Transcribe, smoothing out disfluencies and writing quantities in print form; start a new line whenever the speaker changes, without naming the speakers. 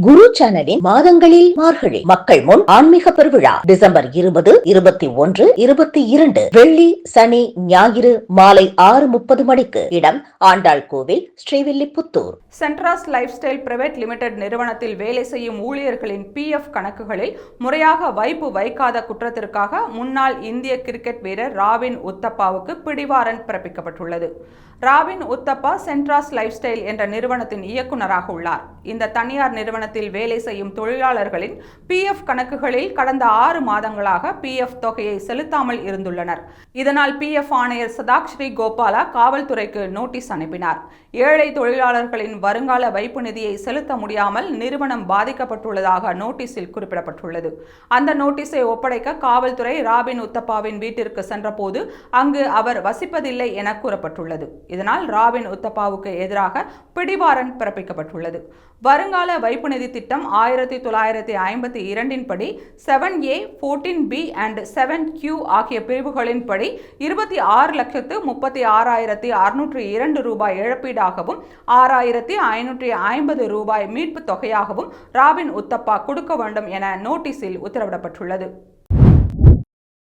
குரு சேனலின் மாதங்களில் மார்கழி மக்கள் முன் ஆன்மீக பெருவிழா டிசம்பர் 20, 21, 22 வெள்ளி, சனி, ஞாயிறு மாலை 6:30 மணிக்கு. இடம் ஆண்டாள் கோவில், ஸ்ரீவில்லிபுத்தூர்.
சென்ட்ராஸ் லைஃப் ஸ்டைல் பிரைவேட் லிமிடெட் நிறுவனத்தில் வேலை செய்யும் ஊழியர்களின் PF கணக்குகளில் முறையாக வைப்பு வைக்காத குற்றத்திற்காக முன்னாள் இந்திய கிரிக்கெட் வீரர் ராபின் உத்தப்பாவுக்கு பிடிவாரண்ட் பிறப்பிக்கப்பட்டுள்ளது. ராபின் உத்தப்பா சென்ட்ராஸ் லைஃப் ஸ்டைல் என்ற நிறுவனத்தின் இயக்குநராக உள்ளார். இந்த தனியார் நிறுவனத்தில் வேலை செய்யும் தொழிலாளர்களின் PF கணக்குகளில் கடந்த 6 மாதங்களாக PF தொகையை செலுத்தாமல் இருந்துள்ளனர். இதனால் PF ஆணையர் சதாக்ஸ்ரீ கோபாலா காவல்துறைக்கு நோட்டீஸ் அனுப்பினார். ஏழை தொழிலாளர்களின் வருங்கால வைப்பு நிதியை செலுத்த முடியாமல் நிறுவனம் பாதிக்கப்பட்டுள்ளதாக நோட்டீஸில் குறிப்பிடப்பட்டுள்ளது. அந்த நோட்டீஸை ஒப்படைக்க காவல்துறை ராபின் உத்தப்பாவின் வீட்டிற்கு சென்றபோது அங்கு அவர் வசிப்பதில்லை என கூறப்பட்டுள்ளது. இதனால் ராபின் உத்தப்பாவுக்கு எதிராக பிடிவாரண்ட் பிறப்பிக்கப்பட்டுள்ளது. வருங்கால வைப்பு நிதி திட்டம் 1952 படி 7A, 14B and 7Q ஆகிய பிரிவுகளின் படி 26,36,602 ரூபாய் இழப்பீடாகவும் 6,550 ரூபாய் மீட்பு தொகையாகவும் ராபின் உத்தப்பா கொடுக்க வேண்டும் என நோட்டீஸில் உத்தரவிடப்பட்டுள்ளது.